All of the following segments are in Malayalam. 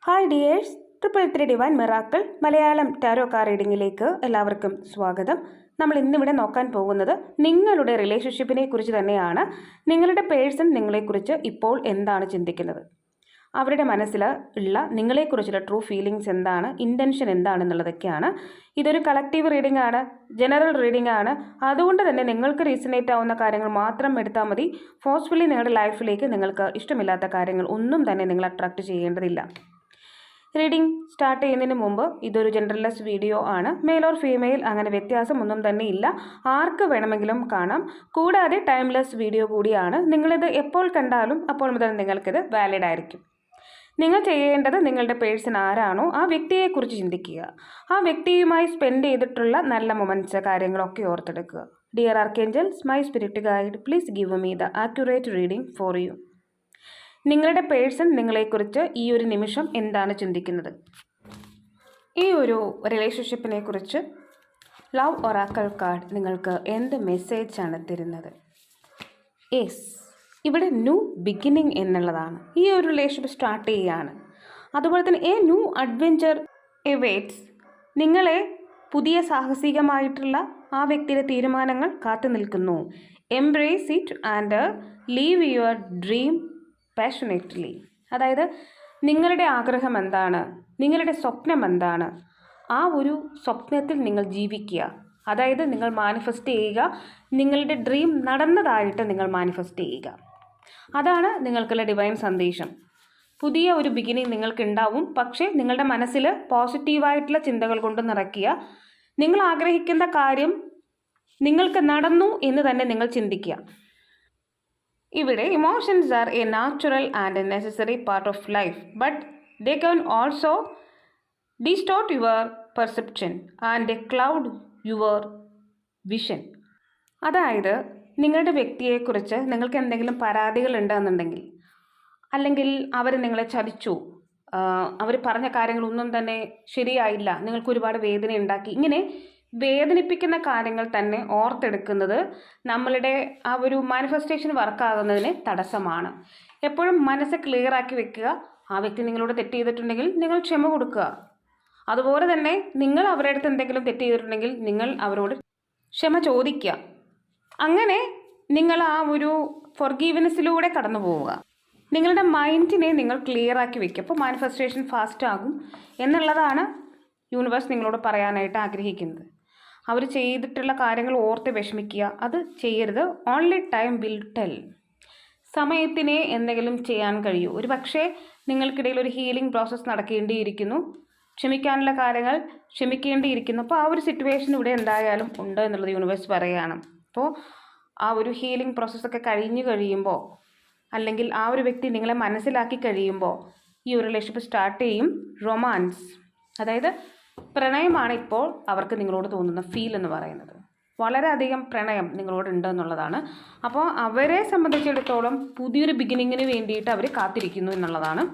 Hi dears, 333 divine miracle Malayalam tarot card റീഡിങ്ങിലേക്ക് എല്ലാവർക്കും സ്വാഗതം. നമ്മൾ ഇന്നിവിടെ നോക്കാൻ പോകുന്നത് നിങ്ങളുടെ റിലേഷൻഷിപ്പിനെ കുറിച്ച് തന്നെയാണ്. നിങ്ങളുടെ പേഴ്സൺ നിങ്ങളെക്കുറിച്ച് ഇപ്പോൾ എന്താണ് ചിന്തിക്കുന്നത്, അവരുടെ മനസ്സിൽ ഉള്ള നിങ്ങളെക്കുറിച്ചുള്ള ട്രൂ ഫീലിങ്സ് എന്താണ്, ഇൻറ്റൻഷൻ എന്താണെന്നുള്ളതൊക്കെയാണ്. ഇതൊരു കളക്റ്റീവ് റീഡിംഗ് ആണ്, ജനറൽ റീഡിംഗ് ആണ്. അതുകൊണ്ട് തന്നെ നിങ്ങൾക്ക് റീസണേറ്റ് ആവുന്ന കാര്യങ്ങൾ മാത്രം എടുത്താൽ മതി. ഫോഴ്സ്ഫുള്ളി നിങ്ങളുടെ ലൈഫിലേക്ക് നിങ്ങൾക്ക് ഇഷ്ടമില്ലാത്ത കാര്യങ്ങൾ ഒന്നും തന്നെ നിങ്ങൾ അട്രാക്റ്റ് ചെയ്യേണ്ടതില്ല. റീഡിംഗ് സ്റ്റാർട്ട് ചെയ്യുന്നതിന് മുമ്പ് ഇതൊരു ജെൻഡർലെസ് വീഡിയോ ആണ്. മെയിൽ ഓർ ഫീമെയിൽ അങ്ങനെ വ്യത്യാസമൊന്നും തന്നെ ഇല്ല. ആർക്ക് വേണമെങ്കിലും കാണാം. കൂടാതെ ടൈംലെസ് വീഡിയോ കൂടിയാണ്. നിങ്ങളിത് എപ്പോൾ കണ്ടാലും അപ്പോൾ മുതൽ നിങ്ങൾക്കിത് വാലിഡ് ആയിരിക്കും. നിങ്ങൾ ചെയ്യേണ്ടത് നിങ്ങളുടെ പേഴ്സൺ ആരാണോ ആ വ്യക്തിയെക്കുറിച്ച് ചിന്തിക്കുക. ആ വ്യക്തിയുമായി സ്പെൻഡ് ചെയ്തിട്ടുള്ള നല്ല മൊമെൻറ്റ്സ് കാര്യങ്ങളൊക്കെ ഓർത്തെടുക്കുക. Dear archangels, my spirit guide, please give me the accurate reading for you. നിങ്ങളുടെ പേഴ്സൺ നിങ്ങളെക്കുറിച്ച് ഈ ഒരു നിമിഷം എന്താണ് ചിന്തിക്കുന്നത്? ഈ ഒരു റിലേഷൻഷിപ്പിനെ കുറിച്ച് ലവ് ഒറാക്കിൾ കാർഡ് നിങ്ങൾക്ക് എന്ത് മെസ്സേജാണ് തരുന്നത്? യെസ്, ഇവിടെ ന്യൂ ബിഗിനിങ് എന്നുള്ളതാണ്. ഈ ഒരു റിലേഷൻഷിപ്പ് സ്റ്റാർട്ട് ചെയ്യുകയാണ്. അതുപോലെ തന്നെ എ ന്യൂ അഡ്വെഞ്ചർ എവേറ്റ്സ്. നിങ്ങളെ പുതിയ സാഹസികമായിട്ടുള്ള ആ വ്യക്തിയുടെ തീരുമാനങ്ങൾ കാത്തു നിൽക്കുന്നു. Embrace it and leave your dream passionately. അതായത് നിങ്ങളുടെ ആഗ്രഹം എന്താണ്, നിങ്ങളുടെ സ്വപ്നം എന്താണ്, ആ ഒരു സ്വപ്നത്തിൽ നിങ്ങൾ ജീവിക്കുക. അതായത് നിങ്ങൾ മാനിഫെസ്റ്റ് ചെയ്യുക. നിങ്ങളുടെ ഡ്രീം നടന്നതായിട്ട് നിങ്ങൾ മാനിഫെസ്റ്റ് ചെയ്യുക. അതാണ് നിങ്ങൾക്കുള്ള ഡിവൈൻ സന്ദേശം. പുതിയ ഒരു ബിഗിനിങ് നിങ്ങൾക്കുണ്ടാവും. പക്ഷേ നിങ്ങളുടെ മനസ്സിൽ പോസിറ്റീവായിട്ടുള്ള ചിന്തകൾ കൊണ്ട് നിറയ്ക്കുക. നിങ്ങൾ ആഗ്രഹിക്കുന്ന കാര്യം നിങ്ങൾക്ക് നടന്നു എന്ന് തന്നെ നിങ്ങൾ ചിന്തിക്കുക. ഇവിടെ emotions are A natural and A necessary part of life, but they can also distort your perception and cloud your vision. അതായത് നിങ്ങളുടെ വ്യക്തിയെക്കുറിച്ച് നിങ്ങൾക്ക് എന്തെങ്കിലും പരാതികൾ ഉണ്ടെന്നുണ്ടെങ്കിൽ, അല്ലെങ്കിൽ അവർ നിങ്ങളെ ചതിച്ചു, അവർ പറഞ്ഞ കാര്യങ്ങളൊന്നും തന്നെ ശരിയായില്ല, നിങ്ങൾക്ക് ഒരുപാട് വേദന ഉണ്ടാക്കി, ഇങ്ങനെ വേദനിപ്പിക്കുന്ന കാര്യങ്ങൾ തന്നെ ഓർത്തെടുക്കുന്നത് നമ്മളുടെ ആ ഒരു മാനിഫെസ്റ്റേഷൻ വർക്കാകുന്നതിന് തടസ്സമാണ്. എപ്പോഴും മനസ്സ് ക്ലിയർ ആക്കി വെക്കുക. ആ വ്യക്തി നിങ്ങളോട് തെറ്റ് ചെയ്തിട്ടുണ്ടെങ്കിൽ നിങ്ങൾ ക്ഷമ കൊടുക്കുക. അതുപോലെ തന്നെ നിങ്ങൾ അവരുടെ അടുത്ത് എന്തെങ്കിലും തെറ്റ് ചെയ്തിട്ടുണ്ടെങ്കിൽ നിങ്ങൾ അവരോട് ക്ഷമ ചോദിക്കുക. അങ്ങനെ നിങ്ങൾ ആ ഒരു ഫോർഗീവ്നെസ്സിലൂടെ കടന്നു പോവുക. നിങ്ങളുടെ മൈൻഡിനെ നിങ്ങൾ ക്ലിയർ ആക്കി വെക്കുക. അപ്പോൾ മാനിഫെസ്റ്റേഷൻ ഫാസ്റ്റ് ആകും എന്നുള്ളതാണ് യൂണിവേഴ്സ് നിങ്ങളോട് പറയാനായിട്ട് ആഗ്രഹിക്കുന്നത്. അവർ ചെയ്തിട്ടുള്ള കാര്യങ്ങൾ ഓർത്ത് വിഷമിക്കുക, അത് ചെയ്യരുത്. Only time will tell. സമയത്തിനെ എന്തെങ്കിലും ചെയ്യാൻ കഴിയൂ. ഒരു പക്ഷേ നിങ്ങൾക്കിടയിൽ ഒരു ഹീലിംഗ് പ്രോസസ്സ് നടക്കേണ്ടിയിരിക്കുന്നു, ക്ഷമിക്കാനുള്ള കാര്യങ്ങൾ ക്ഷമിക്കേണ്ടിയിരിക്കുന്നു. അപ്പോൾ ആ ഒരു സിറ്റുവേഷൻ ഇവിടെ എന്തായാലും ഉണ്ട് എന്നുള്ളത് യൂണിവേഴ്സ് പറയുകയാണ്. അപ്പോൾ ആ ഒരു ഹീലിംഗ് പ്രോസസ്സൊക്കെ കഴിഞ്ഞ് കഴിയുമ്പോൾ, അല്ലെങ്കിൽ ആ ഒരു വ്യക്തി നിങ്ങളെ മനസ്സിലാക്കി കഴിയുമ്പോൾ ഈ ഒരു റിലേഷൻഷിപ്പ് സ്റ്റാർട്ട് ചെയ്യും. റൊമാൻസ്, അതായത് പ്രണയമാണ് ഇപ്പോൾ അവർക്ക് നിങ്ങളോട് തോന്നുന്ന ഫീൽ എന്ന് പറയുന്നത്. വളരെയധികം പ്രണയം നിങ്ങളോടുണ്ട് എന്നുള്ളതാണ്. അപ്പോൾ അവരെ സംബന്ധിച്ചിടത്തോളം പുതിയൊരു ബിഗിനിങ്ങിന് വേണ്ടിയിട്ട് അവർ കാത്തിരിക്കുന്നു എന്നുള്ളതാണ്.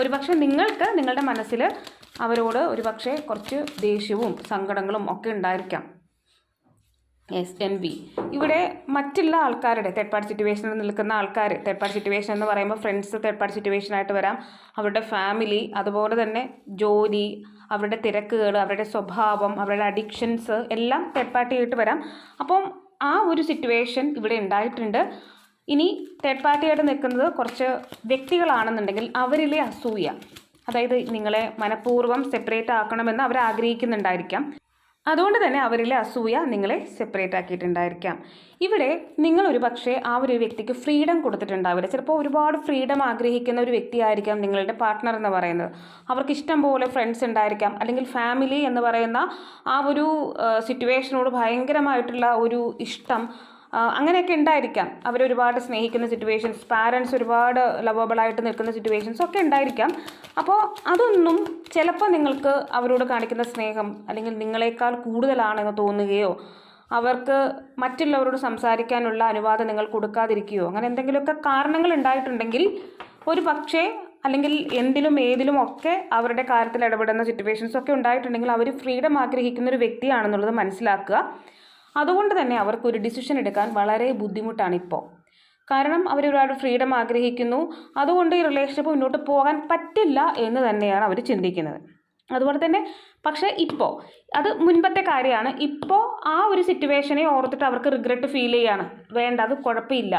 ഒരുപക്ഷെ നിങ്ങൾക്ക് നിങ്ങളുടെ മനസ്സിൽ അവരോട് ഒരുപക്ഷെ കുറച്ച് ദേഷ്യവും സങ്കടങ്ങളും ഒക്കെ ഉണ്ടായിരിക്കാം. യെസ്, എൻവി. ഇവിടെ മറ്റുള്ള ആൾക്കാരുടെ തേർഡ് പാർട്ടി സിറ്റുവേഷനിൽ നിൽക്കുന്ന ആൾക്കാർ, തേർഡ് പാർട്ടി സിറ്റുവേഷൻ എന്ന് പറയുമ്പോൾ ഫ്രണ്ട്സ് തേർഡ് പാർട്ടി സിറ്റുവേഷനായിട്ട് വരാം, അവരുടെ ഫാമിലി, അതുപോലെ തന്നെ ജോലി, അവരുടെ തിരക്കുകൾ, അവരുടെ സ്വഭാവം, അവരുടെ അഡിക്ഷൻസ് എല്ലാം തേർഡ് പാർട്ടി ആയിട്ട് വരാം. അപ്പം ആ ഒരു സിറ്റുവേഷൻ ഇവിടെ ഉണ്ടായിട്ടുണ്ട്. ഇനി തേർഡ് പാർട്ടിയായിട്ട് നിൽക്കുന്നത് കുറച്ച് വ്യക്തികളാണെന്നുണ്ടെങ്കിൽ അവരിലെ അസൂയ, അതായത് നിങ്ങളെ മനഃപൂർവ്വം സെപ്പറേറ്റ് ആക്കണമെന്ന് അവർ ആഗ്രഹിക്കുന്നുണ്ടായിരിക്കാം. അതുകൊണ്ട് തന്നെ അവരിലെ അസൂയ നിങ്ങളെ സെപ്പറേറ്റ് ആക്കിയിട്ടുണ്ടായിരിക്കാം. ഇവിടെ നിങ്ങൾ ഒരു പക്ഷേ ആ ഒരു വ്യക്തിക്ക് ഫ്രീഡം കൊടുത്തിട്ടുണ്ടാവില്ല. ചിലപ്പോൾ ഒരുപാട് ഫ്രീഡം ആഗ്രഹിക്കുന്ന ഒരു വ്യക്തിയായിരിക്കാം നിങ്ങളുടെ പാർട്ട്ണർ എന്ന് പറയുന്നത്. അവർക്ക് ഇഷ്ടം പോലെ ഫ്രണ്ട്സ് ഉണ്ടായിരിക്കാം, അല്ലെങ്കിൽ ഫാമിലി എന്ന് പറയുന്ന ആ ഒരു സിറ്റുവേഷനോട് ഭയങ്കരമായിട്ടുള്ള ഒരു ഇഷ്ടം അങ്ങനെയൊക്കെ ഉണ്ടായിരിക്കാം. അവരൊരുപാട് സ്നേഹിക്കുന്ന സിറ്റുവേഷൻസ്, പാരൻസ് ഒരുപാട് ലവബിളായിട്ട് നിൽക്കുന്ന സിറ്റുവേഷൻസ് ഒക്കെ ഉണ്ടായിരിക്കാം. അപ്പോൾ അതൊന്നും ചിലപ്പോൾ നിങ്ങൾക്ക് അവരോട് കാണിക്കുന്ന സ്നേഹം അല്ലെങ്കിൽ നിങ്ങളെക്കാൾ കൂടുതലാണെന്ന് തോന്നുകയോ, അവർക്ക് മറ്റുള്ളവരോട് സംസാരിക്കാനുള്ള അനുവാദം നിങ്ങൾ കൊടുക്കാതിരിക്കുകയോ, അങ്ങനെ എന്തെങ്കിലുമൊക്കെ കാരണങ്ങൾ ഉണ്ടായിട്ടുണ്ടെങ്കിൽ ഒരു പക്ഷേ, അല്ലെങ്കിൽ എന്തിലും ഏതിലും ഒക്കെ അവരുടെ കാര്യത്തിൽ ഇടപെടുന്ന സിറ്റുവേഷൻസ് ഒക്കെ ഉണ്ടായിട്ടുണ്ടെങ്കിൽ അവർ ഫ്രീഡം ആഗ്രഹിക്കുന്ന ഒരു വ്യക്തിയാണെന്നുള്ളത് മനസ്സിലാക്കുക. അതുകൊണ്ട് തന്നെ അവർക്കൊരു ഡിസിഷൻ എടുക്കാൻ വളരെ ബുദ്ധിമുട്ടാണ് ഇപ്പോൾ. കാരണം അവർ ഒരുപാട് ഫ്രീഡം ആഗ്രഹിക്കുന്നു. അതുകൊണ്ട് ഈ റിലേഷൻഷിപ്പ് മുന്നോട്ട് പോകാൻ പറ്റില്ല എന്ന് തന്നെയാണ് അവർ ചിന്തിക്കുന്നത്. അതുപോലെ തന്നെ പക്ഷേ ഇപ്പോൾ അത് മുൻപത്തെ കാര്യമാണ്. ഇപ്പോൾ ആ ഒരു സിറ്റുവേഷനെ ഓർത്തിട്ട് അവർക്ക് റിഗ്രറ്റ് ഫീൽ ചെയ്യാണ്. വേണ്ട, അത് കുഴപ്പമില്ല,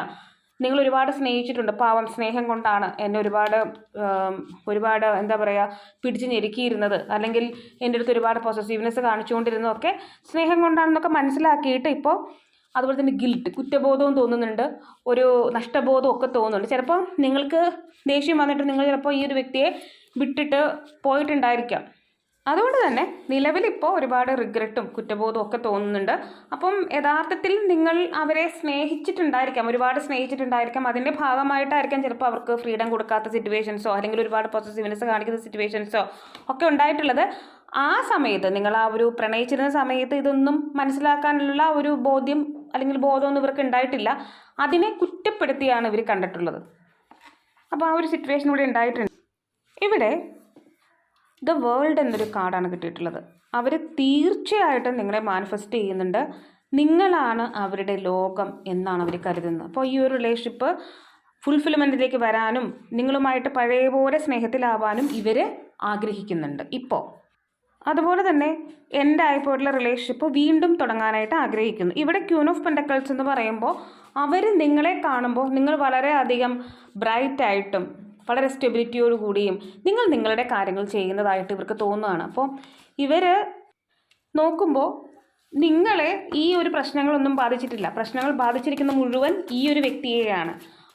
നിങ്ങൾ ഒരുപാട് സ്നേഹിച്ചിട്ടുണ്ട്, പാവം സ്നേഹം കൊണ്ടാണ് എന്നെ ഒരുപാട് എന്താ പറയുക പിടിച്ച് ഞെരുക്കിയിരുന്നത്, അല്ലെങ്കിൽ എൻ്റെ അടുത്ത് ഒരുപാട് പൊസസീവ്നെസ് കാണിച്ചുകൊണ്ടിരുന്നതൊക്കെ സ്നേഹം കൊണ്ടാണെന്നൊക്കെ മനസ്സിലാക്കിയിട്ട് ഇപ്പോൾ അതുപോലെ തന്നെ ഗിൽട്ട്, കുറ്റബോധവും തോന്നുന്നുണ്ട്, ഒരു നഷ്ടബോധവും ഒക്കെ തോന്നുന്നുണ്ട്. ചിലപ്പോൾ നിങ്ങൾക്ക് ദേഷ്യം വന്നിട്ട് നിങ്ങൾ ചിലപ്പോൾ ഈ ഒരു വ്യക്തിയെ വിട്ടിട്ട് പോയിട്ടുണ്ടായിരിക്കാം. അതുകൊണ്ട് തന്നെ നിലവിലിപ്പോൾ ഒരുപാട് റിഗ്രറ്റും കുറ്റബോധവും ഒക്കെ തോന്നുന്നുണ്ട്. അപ്പം യഥാർത്ഥത്തിൽ നിങ്ങൾ അവരെ സ്നേഹിച്ചിട്ടുണ്ടായിരിക്കാം, ഒരുപാട് സ്നേഹിച്ചിട്ടുണ്ടായിരിക്കാം. അതിൻ്റെ ഭാഗമായിട്ടായിരിക്കാം ചിലപ്പോൾ അവർക്ക് ഫ്രീഡം കൊടുക്കാത്ത സിറ്റുവേഷൻസോ അല്ലെങ്കിൽ ഒരുപാട് പൊസസീവ്നെസ് കാണിക്കുന്ന സിറ്റുവേഷൻസോ ഒക്കെ ഉണ്ടായിട്ടുള്ളത്. ആ സമയത്ത് നിങ്ങൾ ആ ഒരു പ്രണയിച്ചിരുന്ന സമയത്ത് ഇതൊന്നും മനസ്സിലാക്കാനുള്ള ഒരു ബോധ്യം അല്ലെങ്കിൽ ബോധമൊന്നും ഇവർക്ക് ഉണ്ടായിട്ടില്ല. അതിനെ കുറ്റപ്പെടുത്തിയാണ് ഇവർ കണ്ടിട്ടുള്ളത്. അപ്പോൾ ആ ഒരു സിറ്റുവേഷൻ ഇവിടെ ഉണ്ടായിട്ടുണ്ട്. ഇവിടെ ദ വേൾഡ് എന്നൊരു കാർഡാണ് കിട്ടിയിട്ടുള്ളത്. അവർ തീർച്ചയായിട്ടും നിങ്ങളെ മാനിഫെസ്റ്റ് ചെയ്യുന്നുണ്ട്. നിങ്ങളാണ് അവരുടെ ലോകം എന്നാണ് അവർ കരുതുന്നത്. അപ്പോൾ ഈ ഒരു റിലേഷൻഷിപ്പ് ഫുൾഫിൽമെൻറ്റിലേക്ക് വരാനും നിങ്ങളുമായിട്ട് പഴയ പോലെ സ്നേഹത്തിലാവാനും ഇവർ ആഗ്രഹിക്കുന്നുണ്ട് ഇപ്പോൾ. അതുപോലെ തന്നെ എൻ്റെ ആയിപ്പോയിട്ടുള്ള റിലേഷൻഷിപ്പ് വീണ്ടും തുടങ്ങാനായിട്ട് ആഗ്രഹിക്കുന്നു. ഇവിടെ ക്യൂൻ ഓഫ് പെൻറ്റക്കിൾസ് എന്ന് പറയുമ്പോൾ അവർ നിങ്ങളെ കാണുമ്പോൾ നിങ്ങൾ വളരെയധികം ബ്രൈറ്റായിട്ടും വളരെ സ്റ്റെബിലിറ്റിയോട് കൂടിയും നിങ്ങൾ നിങ്ങളുടെ കാര്യങ്ങൾ ചെയ്യുന്നതായിട്ട് ഇവർക്ക് തോന്നുകയാണ്. അപ്പോൾ ഇവർ നോക്കുമ്പോൾ നിങ്ങളെ ഈ ഒരു പ്രശ്നങ്ങളൊന്നും ബാധിച്ചിട്ടില്ല. പ്രശ്നങ്ങൾ ബാധിച്ചിരിക്കുന്ന മുഴുവൻ ഈ ഒരു വ്യക്തിയെയാണ്.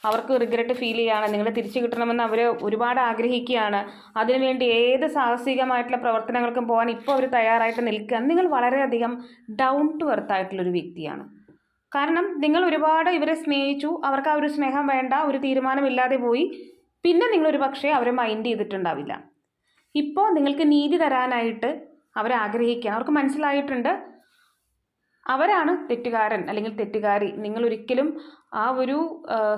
അവർക്ക് റിഗ്രറ്റ് ഫീൽ ചെയ്യുകയാണ്, നിങ്ങളെ തിരിച്ചു കിട്ടണമെന്ന് അവർ ഒരുപാട് ആഗ്രഹിക്കുകയാണ്. അതിനുവേണ്ടി ഏത് സാഹസികമായിട്ടുള്ള പ്രവർത്തനങ്ങൾക്കും പോകാൻ ഇപ്പോൾ അവർ തയ്യാറായിട്ട് നിൽക്കുകയാണ്. നിങ്ങൾ വളരെയധികം ഡൗൺ ടു എർത്ത് ആയിട്ടുള്ളൊരു വ്യക്തിയാണ്. കാരണം നിങ്ങൾ ഒരുപാട് ഇവരെ സ്നേഹിച്ചു, അവർക്ക് ആ ഒരു സ്നേഹം വേണ്ട, ഒരു തീരുമാനമില്ലാതെ പോയി. പിന്നെ നിങ്ങളൊരു പക്ഷേ അവരെ മൈൻഡ് ചെയ്തിട്ടുണ്ടാവില്ല. ഇപ്പോൾ നിങ്ങൾക്ക് നീതി തരാനായിട്ട് അവരെ ആഗ്രഹിക്കുകയാണ്. അവർക്ക് മനസ്സിലായിട്ടുണ്ട് അവരാണ് തെറ്റുകാരൻ അല്ലെങ്കിൽ തെറ്റുകാരി. നിങ്ങളൊരിക്കലും ആ ഒരു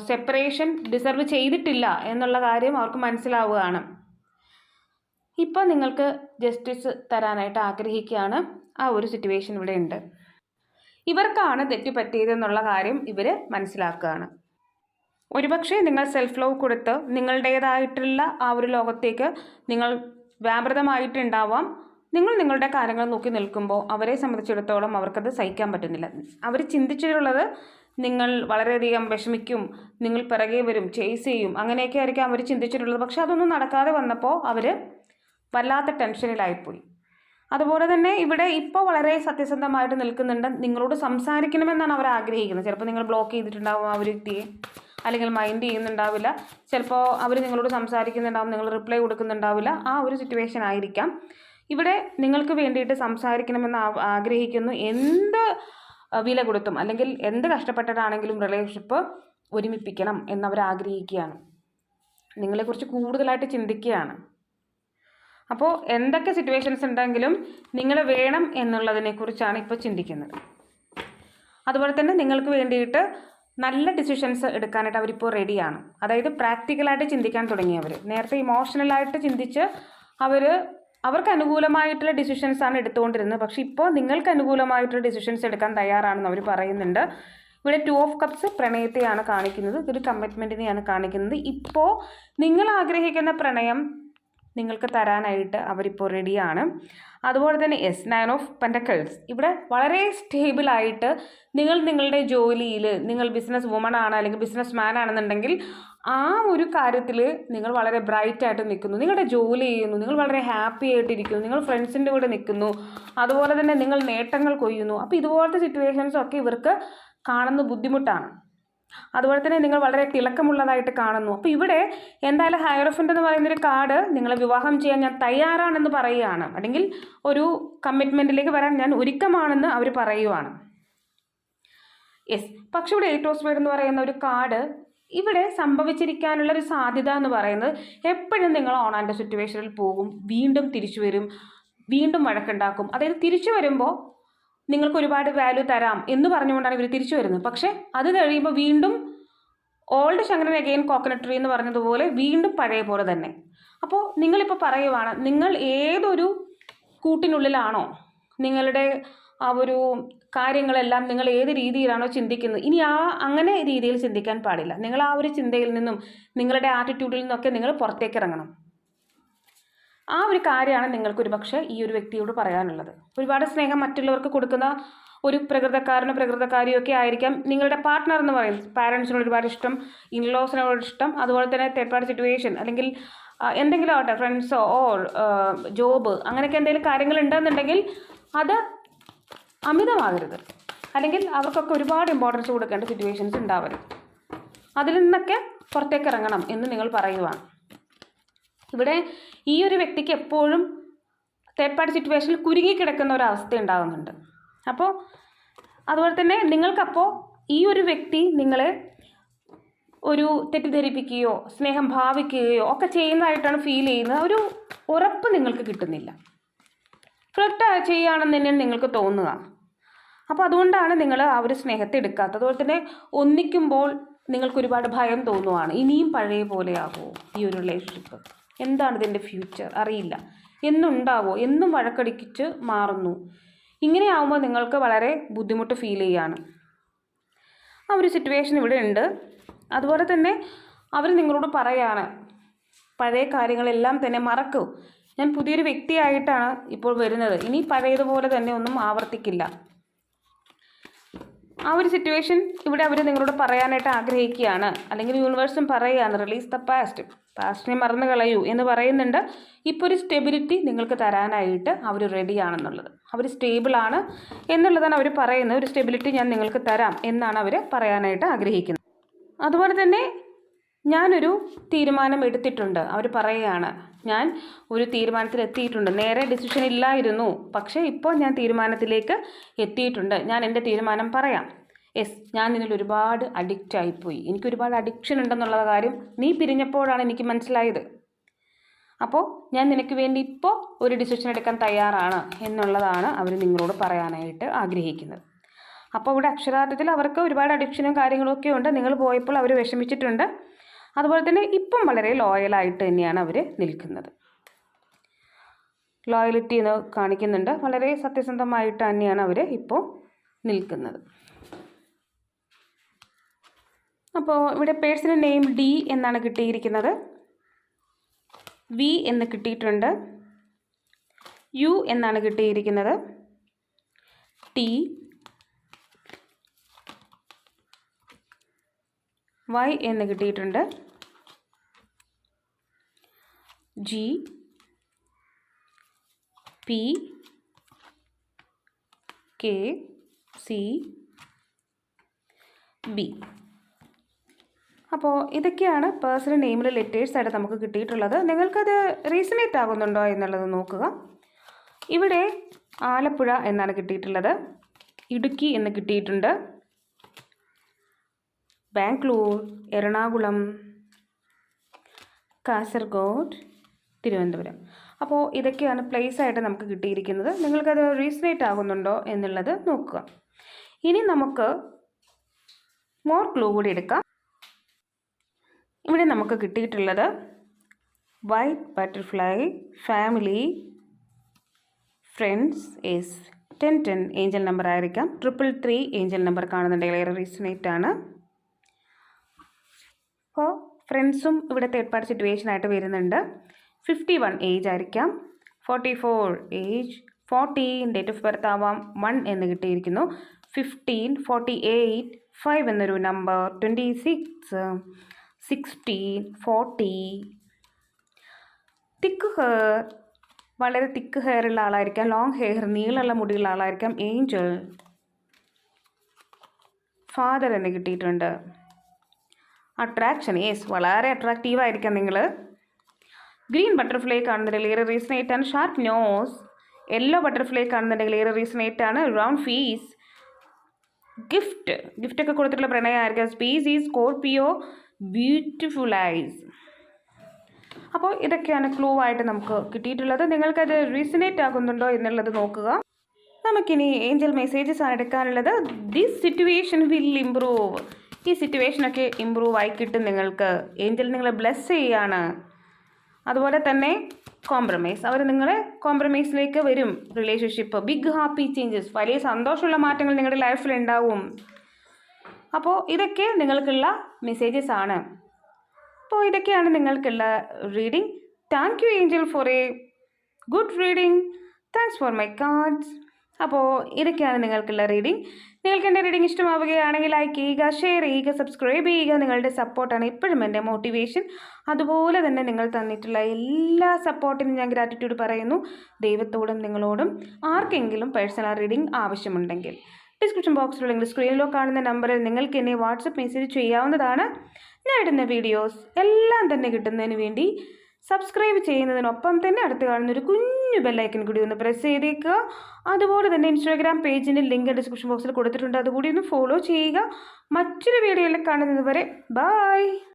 സെപ്പറേഷൻ ഡിസർവ് ചെയ്തിട്ടില്ല എന്നുള്ള കാര്യം അവർക്ക് മനസ്സിലാവുകയാണ്. ഇപ്പോൾ നിങ്ങൾക്ക് ജസ്റ്റിസ് തരാനായിട്ട് ആഗ്രഹിക്കുകയാണ്. ആ ഒരു സിറ്റുവേഷൻ ഇവിടെ ഉണ്ട്. ഇവർക്കാണ് തെറ്റ് പറ്റിയതെന്നുള്ള കാര്യം ഇവർ മനസ്സിലാക്കുകയാണ്. ഒരുപക്ഷെ നിങ്ങൾ സെൽഫ് ലവ് കൊടുത്ത് നിങ്ങളുടേതായിട്ടുള്ള ആ ഒരു ലോകത്തേക്ക് നിങ്ങൾ വ്യാപൃതമായിട്ടുണ്ടാവാം. നിങ്ങൾ നിങ്ങളുടെ കാര്യങ്ങൾ നോക്കി നിൽക്കുമ്പോൾ അവരെ സംബന്ധിച്ചിടത്തോളം അവർക്കത് സഹിക്കാൻ പറ്റുന്നില്ല. അവർ ചിന്തിച്ചിട്ടുള്ളത് നിങ്ങൾ വളരെയധികം വിഷമിക്കും, നിങ്ങൾ പിറകെ വരും, ചേസ് ചെയ്യും, അങ്ങനെയൊക്കെ ആയിരിക്കും അവർ ചിന്തിച്ചിട്ടുള്ളത്. പക്ഷെ അതൊന്നും നടക്കാതെ വന്നപ്പോൾ അവർ വല്ലാത്ത ടെൻഷനിലായിപ്പോയി. അതുപോലെ തന്നെ ഇവിടെ ഇപ്പോൾ വളരെ സത്യസന്ധമായിട്ട് നിൽക്കുന്നുണ്ട്. നിങ്ങളോട് സംസാരിക്കണമെന്നാണ് അവർ ആഗ്രഹിക്കുന്നത്. ചിലപ്പോൾ നിങ്ങൾ ബ്ലോക്ക് ചെയ്തിട്ടുണ്ടാവും ആ ഒരു വ്യക്തിയെ, അല്ലെങ്കിൽ മൈൻഡ് ചെയ്യുന്നുണ്ടാവില്ല. ചിലപ്പോൾ അവർ നിങ്ങളോട് സംസാരിക്കുന്നുണ്ടാവും, നിങ്ങൾ റിപ്ലൈ കൊടുക്കുന്നുണ്ടാവില്ല. ആ ഒരു സിറ്റുവേഷൻ ആയിരിക്കാം. ഇവിടെ നിങ്ങൾക്ക് വേണ്ടിയിട്ട് സംസാരിക്കണമെന്ന് ആഗ്രഹിക്കുന്നു. എന്ത് വില കൊടുത്തും അല്ലെങ്കിൽ എന്ത് കഷ്ടപ്പെട്ടിട്ടാണെങ്കിലും റിലേഷൻഷിപ്പ് ഒരുമിപ്പിക്കണം എന്നവർ ആഗ്രഹിക്കുകയാണ്. നിങ്ങളെക്കുറിച്ച് കൂടുതലായിട്ട് ചിന്തിക്കുകയാണ്. അപ്പോൾ എന്തൊക്കെ സിറ്റുവേഷൻസ് ഉണ്ടെങ്കിലും നിങ്ങൾ വേണം എന്നുള്ളതിനെക്കുറിച്ചാണ് ഇപ്പോൾ ചിന്തിക്കുന്നത്. അതുപോലെ തന്നെ നിങ്ങൾക്ക് വേണ്ടിയിട്ട് നല്ല ഡിസിഷൻസ് എടുക്കാനായിട്ട് അവരിപ്പോൾ റെഡിയാണ്. അതായത് പ്രാക്ടിക്കലായിട്ട് ചിന്തിക്കാൻ തുടങ്ങിയവർ. നേരത്തെ ഇമോഷണലായിട്ട് ചിന്തിച്ച് അവർക്ക് അനുകൂലമായിട്ടുള്ള ഡിസിഷൻസാണ് എടുത്തുകൊണ്ടിരുന്നത്. പക്ഷേ ഇപ്പോൾ നിങ്ങൾക്ക് അനുകൂലമായിട്ടുള്ള ഡിസിഷൻസ് എടുക്കാൻ തയ്യാറാണെന്ന് അവർ പറയുന്നുണ്ട്. ഇവിടെ 2 ഓഫ് കപ്സ് പ്രണയത്തെയാണ് കാണിക്കുന്നത്. ഇതൊരു കമ്മിറ്റ്മെൻറ്റിനെയാണ് കാണിക്കുന്നത്. ഇപ്പോൾ നിങ്ങൾ ആഗ്രഹിക്കുന്ന പ്രണയം നിങ്ങൾക്ക് തരാനായിട്ട് അവരിപ്പോൾ റെഡിയാണ്. അതുപോലെ തന്നെ 9 ഓഫ് പെൻറ്റക്കിൾസ് ഇവിടെ വളരെ സ്റ്റേബിളായിട്ട് നിങ്ങൾ നിങ്ങളുടെ ജോലിയിൽ, നിങ്ങൾ ബിസിനസ് വുമൺ ആണ് അല്ലെങ്കിൽ ബിസിനസ് മാൻ ആണെന്നുണ്ടെങ്കിൽ ആ ഒരു കാര്യത്തിൽ നിങ്ങൾ വളരെ ബ്രൈറ്റായിട്ട് നിൽക്കുന്നു. നിങ്ങളുടെ ജോലി ചെയ്യുന്നു, നിങ്ങൾ വളരെ ഹാപ്പി ആയിട്ടിരിക്കുന്നു, നിങ്ങൾ ഫ്രണ്ട്സിൻ്റെ കൂടെ നിൽക്കുന്നു, അതുപോലെ തന്നെ നിങ്ങൾ നേട്ടങ്ങൾ കൊയ്യുന്നു. അപ്പോൾ ഇതുപോലത്തെ സിറ്റുവേഷൻസൊക്കെ ഇവർക്ക് കാണുന്ന ബുദ്ധിമുട്ടാണ്. അതുപോലെ തന്നെ നിങ്ങൾ വളരെ തിളക്കമുള്ളതായിട്ട് കാണുന്നു. അപ്പോൾ ഇവിടെ എന്തായാലും ഹയറോഫന്റ് എന്ന് പറയുന്നൊരു കാർഡ് നിങ്ങളെ വിവാഹം ചെയ്യാൻ ഞാൻ തയ്യാറാണെന്ന് പറയുകയാണ്, അല്ലെങ്കിൽ ഒരു കമ്മിറ്റ്മെൻറ്റിലേക്ക് വരാൻ ഞാൻ ഒരുക്കമാണെന്ന് അവർ പറയുവാണ്. യെസ്. പക്ഷെ ഇവിടെ 8 ഓഫ് സ്പേഡ് എന്ന് പറയുന്ന ഒരു കാർഡ് ഇവിടെ സംഭവിച്ചിരിക്കാനുള്ള ഒരു സാധ്യത എന്ന് പറയുന്നത് എപ്പോഴും നിങ്ങൾ ഓൺ ആൻഡ് സിറ്റുവേഷനിൽ പോകും, വീണ്ടും തിരിച്ചു വരും, വീണ്ടും വഴക്കുണ്ടാക്കും. അതായത് തിരിച്ചു വരുമ്പോൾ നിങ്ങൾക്ക് ഒരുപാട് വാല്യൂ തരാം എന്ന് പറഞ്ഞുകൊണ്ടാണ് ഇവർ തിരിച്ചു വരുന്നത്. പക്ഷേ അത് കഴിയുമ്പോൾ വീണ്ടും old Sankaran again coconut tree എന്ന് പറഞ്ഞതുപോലെ വീണ്ടും പഴയ പോലെ തന്നെ. അപ്പോൾ നിങ്ങളിപ്പോൾ പറയുവാണ്, നിങ്ങൾ ഏതൊരു കൂട്ടിനുള്ളിലാണോ, നിങ്ങളുടെ ആ ഒരു കാര്യങ്ങളെല്ലാം നിങ്ങൾ ഏത് രീതിയിലാണോ ചിന്തിക്കുന്നത്, ഇനി അങ്ങനെ രീതിയിൽ ചിന്തിക്കാൻ പാടില്ല. നിങ്ങൾ ആ ഒരു ചിന്തയിൽ നിന്നും നിങ്ങളുടെ ആറ്റിറ്റ്യൂഡിൽ നിന്നൊക്കെ നിങ്ങൾ പുറത്തേക്ക് ഇറങ്ങണം. ആ ഒരു കാര്യമാണ് നിങ്ങൾക്കൊരു പക്ഷേ ഈ ഒരു വ്യക്തിയോട് പറയാനുള്ളത്. ഒരുപാട് സ്നേഹം മറ്റുള്ളവർക്ക് കൊടുക്കുന്ന ഒരു പ്രകൃതക്കാരനോ പ്രകൃതക്കാരിയോ ഒക്കെ ആയിരിക്കാം നിങ്ങളുടെ പാർട്ട്ണർ എന്ന് പറയുന്നത്. പാരൻസിനോട് ഒരുപാട് ഇഷ്ടം, ഇൻലോസിനോട് ഇഷ്ടം, അതുപോലെ തന്നെ തേർഡ് പാർട്ടി സിറ്റുവേഷൻ അല്ലെങ്കിൽ എന്തെങ്കിലും ആവട്ടെ, ഫ്രണ്ട്സോ ഓർ ജോബ്, അങ്ങനെയൊക്കെ എന്തെങ്കിലും കാര്യങ്ങൾ ഉണ്ടെന്നുണ്ടെങ്കിൽ അത് അമിതമാകരുത്. അല്ലെങ്കിൽ അവർക്കൊക്കെ ഒരുപാട് ഇമ്പോർട്ടൻസ് കൊടുക്കേണ്ട സിറ്റുവേഷൻസ് ഉണ്ടാവരുത്. അതിൽ നിന്നൊക്കെ പുറത്തേക്ക് ഇറങ്ങണം എന്ന് നിങ്ങൾ പറയുവാണ്. ഇവിടെ ഈ ഒരു വ്യക്തിക്ക് എപ്പോഴും തേർഡ് പാർട്ടി സിറ്റുവേഷനിൽ കുരുങ്ങിക്കിടക്കുന്ന ഒരു അവസ്ഥ ഉണ്ടാകുന്നുണ്ട്. അപ്പോൾ അതുപോലെ തന്നെ നിങ്ങൾക്കപ്പോൾ ഈ ഒരു വ്യക്തി നിങ്ങളെ ഒരു തെറ്റിദ്ധരിപ്പിക്കുകയോ സ്നേഹം ഭാവിക്കുകയോ ഒക്കെ ചെയ്യുന്നതായിട്ടാണ് ഫീൽ ചെയ്യുന്നത്. ഒരു ഉറപ്പ് നിങ്ങൾക്ക് കിട്ടുന്നില്ല. ഫ്ലർട്ട് ചെയ്യുകയാണെന്ന് തന്നെയാണ് നിങ്ങൾക്ക് തോന്നുക. അപ്പോൾ അതുകൊണ്ടാണ് നിങ്ങൾ ആ ഒരു സ്നേഹത്തെ എടുക്കാത്തത്. അതുപോലെ തന്നെ ഒന്നിക്കുമ്പോൾ നിങ്ങൾക്ക് ഒരുപാട് ഭയം തോന്നുവാണ്. ഇനിയും പഴയ പോലെയാകുമോ ഈ ഒരു റിലേഷൻഷിപ്പ്, എന്താണ് ഇതിൻ്റെ ഫ്യൂച്ചർ അറിയില്ല, എന്നുണ്ടാവോ, എന്നും വഴക്കടിച്ച് മാറുന്നു. ഇങ്ങനെയാവുമ്പോൾ നിങ്ങൾക്ക് വളരെ ബുദ്ധിമുട്ട് ഫീൽ ചെയ്യുകയാണ്. ആ ഒരു സിറ്റുവേഷൻ ഇവിടെ ഉണ്ട്. അതുപോലെ തന്നെ അവർ നിങ്ങളോട് പറയാണ് പഴയ കാര്യങ്ങളെല്ലാം തന്നെ മറക്കൂ, ഞാൻ പുതിയൊരു വ്യക്തിയായിട്ടാണ് ഇപ്പോൾ വരുന്നത്, ഇനി പഴയതുപോലെ തന്നെ ഒന്നും ആവർത്തിക്കില്ല. ആ ഒരു സിറ്റുവേഷൻ ഇവിടെ അവർ നിങ്ങളോട് പറയാനായിട്ട് ആഗ്രഹിക്കുകയാണ്. അല്ലെങ്കിൽ യൂണിവേഴ്സും പറയുകയാണ് റിലീസ് ദ പാസ്റ്റ്, പാസ്റ്റിനെ മറന്നു കളയൂ എന്ന് പറയുന്നുണ്ട്. ഇപ്പോൾ ഒരു സ്റ്റെബിലിറ്റി നിങ്ങൾക്ക് തരാനായിട്ട് അവർ റെഡിയാണെന്നുള്ളത്, അവർ സ്റ്റേബിളാണ് എന്നുള്ളതാണ് അവർ പറയുന്നത്. ഒരു സ്റ്റെബിലിറ്റി ഞാൻ നിങ്ങൾക്ക് തരാം എന്നാണ് അവർ പറയാനായിട്ട് ആഗ്രഹിക്കുന്നത്. അതുപോലെ തന്നെ ഞാനൊരു തീരുമാനം എടുത്തിട്ടുണ്ട്, അവർ പറയുകയാണ്. ഞാൻ ഒരു തീരുമാനത്തിൽ എത്തിയിട്ടുണ്ട്. നേരെ ഡിസിഷൻ ഇല്ലായിരുന്നു, പക്ഷേ ഇപ്പോൾ ഞാൻ തീരുമാനത്തിലേക്ക് എത്തിയിട്ടുണ്ട്. ഞാൻ എൻ്റെ തീരുമാനം പറയാം. യെസ്, ഞാൻ നിന്നിൽ ഒരുപാട് അഡിക്റ്റ് ആയിപ്പോയി, എനിക്കൊരുപാട് അഡിക്ഷൻ ഉണ്ടെന്നുള്ള കാര്യം നീ പിരിഞ്ഞപ്പോഴാണ് എനിക്ക് മനസ്സിലായത്. അപ്പോൾ ഞാൻ നിനക്ക് വേണ്ടി ഇപ്പോൾ ഒരു ഡിസിഷൻ എടുക്കാൻ തയ്യാറാണ് എന്നുള്ളതാണ് അവർ നിങ്ങളോട് പറയാനായിട്ട് ആഗ്രഹിക്കുന്നത്. അപ്പോൾ ഇവിടെ അക്ഷരാർത്ഥത്തിൽ അവർക്ക് ഒരുപാട് അഡിക്ഷനും കാര്യങ്ങളും ഒക്കെ ഉണ്ട്. നിങ്ങൾ പോയപ്പോൾ അവർ വിഷമിച്ചിട്ടുണ്ട്. അതുപോലെ തന്നെ ഇപ്പം വളരെ ലോയലായിട്ട് തന്നെയാണ് അവർ നിൽക്കുന്നത്. ലോയലിറ്റി എന്ന് കാണിക്കുന്നുണ്ട്. വളരെ സത്യസന്ധമായിട്ട് തന്നെയാണ് അവർ ഇപ്പോൾ നിൽക്കുന്നത്. അപ്പോൾ ഇവിടെ പേഴ്സണൽ നെയിം ഡി എന്നാണ് കിട്ടിയിരിക്കുന്നത്. വി എന്ന് കിട്ടിയിട്ടുണ്ട്. യു എന്നാണ് കിട്ടിയിരിക്കുന്നത്. ടി, വൈ എന്ന് കിട്ടിയിട്ടുണ്ട്. G, P, K, C, B. അപ്പോൾ ഇതൊക്കെയാണ് പേഴ്സണൽ നെയിമിലെ ലെറ്റേഴ്സായിട്ട് നമുക്ക് കിട്ടിയിട്ടുള്ളത്. നിങ്ങൾക്കത് റീസണേറ്റ് ആകുന്നുണ്ടോ എന്നുള്ളത് നോക്കുക. ഇവിടെ ആലപ്പുഴ എന്നാണ് കിട്ടിയിട്ടുള്ളത്. ഇടുക്കി എന്ന് കിട്ടിയിട്ടുണ്ട്. ബാംഗ്ലൂർ, എറണാകുളം, കാസർഗോഡ്, തിരുവനന്തപുരം. അപ്പോൾ ഇതൊക്കെയാണ് പ്ലേസായിട്ട് നമുക്ക് കിട്ടിയിരിക്കുന്നത്. നിങ്ങൾക്കത് റീസണേറ്റ് ആകുന്നുണ്ടോ എന്നുള്ളത് നോക്കുക. ഇനി നമുക്ക് മോർ ക്ലൂ കൂടി എടുക്കാം. ഇവിടെ നമുക്ക് കിട്ടിയിട്ടുള്ളത് white butterfly, family, friends, S 1010 Angel number ആയിരിക്കാം. 333 ഏഞ്ചൽ നമ്പർ കാണുന്നുണ്ടെങ്കിൽ ഏറെ റീസണേറ്റ് ആണ്. അപ്പോൾ ഫ്രണ്ട്സും ഇവിടെ തേർഡ് പാർട്ടി സിറ്റുവേഷൻ ആയിട്ട് വരുന്നുണ്ട്. 51 ഏജ് ആയിരിക്കാം. 44 ഏജ്, 14 ഡേറ്റ് ഓഫ് ബർത്ത് ആവാം. 1 എന്ന് കിട്ടിയിരിക്കുന്നു. 15, 48, 5 എന്നൊരു നമ്പർ, 26, 16, 40. തിക്ക് ഹെയർ, വളരെ തിക്ക് ഹെയർ ഉള്ള ആളായിരിക്കാം. ലോങ് ഹെയർ, നീളമുള്ള മുടിയുള്ള ആളായിരിക്കാം. ഏഞ്ചൽ. ഫാദർ എന്ന് കിട്ടിയിട്ടുണ്ട്. അട്രാക്ഷൻ, യെസ്, വളരെ അട്രാക്റ്റീവായിരിക്കാം നിങ്ങൾ. ഗ്രീൻ ബട്ടർഫ്ലൈ കാണുന്നുണ്ടെങ്കിൽ ഏറെ റീസണേറ്റ് ആണ്. Sharp nose. യെല്ലോ ബട്ടർഫ്ലൈ കാണുന്നുണ്ടെങ്കിൽ ഏറെ റീസണേറ്റ് ആണ്. Round face. ഗിഫ്റ്റൊക്കെ കൊടുത്തിട്ടുള്ള പ്രണയമായിരിക്കാം. Species, Scorpio, beautiful eyes. അപ്പോൾ ഇതൊക്കെയാണ് ക്ലൂ ആയിട്ട് നമുക്ക് കിട്ടിയിട്ടുള്ളത്. നിങ്ങൾക്കത് റീസണേറ്റ് ആകുന്നുണ്ടോ എന്നുള്ളത് നോക്കുക. നമുക്കിനി ഏഞ്ചൽ മെസ്സേജസ് ആണ് എടുക്കാനുള്ളത്. This situation will improve. ഈ സിറ്റുവേഷനൊക്കെ ഇമ്പ്രൂവ് ആയി കിട്ടും നിങ്ങൾക്ക്. ഏഞ്ചൽ നിങ്ങളെ ബ്ലെസ് ചെയ്യാണ്. അതുപോലെ തന്നെ കോംപ്രമൈസ്. അവർ നിങ്ങളെ കോംപ്രമൈസിലേക്ക് വരും. റിലേഷൻഷിപ്പ് ബിഗ് ഹാപ്പി ചേഞ്ചസ്, വലിയ സന്തോഷമുള്ള മാറ്റങ്ങൾ നിങ്ങളുടെ ലൈഫിൽ ഉണ്ടാവും. അപ്പോൾ ഇതൊക്കെ നിങ്ങൾക്കുള്ള മെസ്സേജസ് ആണ്. അപ്പോൾ ഇതൊക്കെയാണ് നിങ്ങൾക്കുള്ള reading. Thank you Angel four A good reading. Thanks for my cards. അപ്പോൾ ഇതൊക്കെയാണ് നിങ്ങൾക്കുള്ള റീഡിംഗ്. നിങ്ങൾക്ക് എൻ്റെ റീഡിംഗ് ഇഷ്ടമാവുകയാണെങ്കിൽ ലൈക്ക് ചെയ്യുക, ഷെയർ ചെയ്യുക, സബ്സ്ക്രൈബ് ചെയ്യുക. നിങ്ങളുടെ സപ്പോർട്ടാണ് എപ്പോഴും എൻ്റെ മോട്ടിവേഷൻ. അതുപോലെ തന്നെ നിങ്ങൾ തന്നിട്ടുള്ള എല്ലാ സപ്പോർട്ടിനും ഞാൻ ഗ്രാറ്റിറ്റ്യൂഡ് പറയുന്നു. ദൈവത്തോടും നിങ്ങളോടും. ആർക്കെങ്കിലും പേഴ്സണൽ റീഡിംഗ് ആവശ്യമുണ്ടെങ്കിൽ ഡിസ്ക്രിപ്ഷൻ ബോക്സിലുള്ള അല്ലെങ്കിൽ സ്ക്രീനിലോ കാണുന്ന നമ്പറിൽ നിങ്ങൾക്ക് എന്നെ വാട്സപ്പ് മെസ്സേജ് ചെയ്യാവുന്നതാണ്. ഞാൻ ഇടുന്ന വീഡിയോസ് എല്ലാം തന്നെ കിട്ടുന്നതിന് വേണ്ടി സബ്സ്ക്രൈബ് ചെയ്യുന്നതിനൊപ്പം തന്നെ അടുത്ത് കാണുന്ന ഒരു കുഞ്ഞു ബെല്ലൈക്കൻ കൂടി ഒന്ന് പ്രസ് ചെയ്തേക്കുക. അതുപോലെ തന്നെ ഇൻസ്റ്റാഗ്രാം പേജിൻ്റെ ലിങ്ക് ഡിസ്ക്രിപ്ഷൻ ബോക്സിൽ കൊടുത്തിട്ടുണ്ട്. അതുകൂടി ഒന്ന് ഫോളോ ചെയ്യുക. മറ്റൊരു വീഡിയോയിൽ കാണുന്നത് വരെ ബൈ.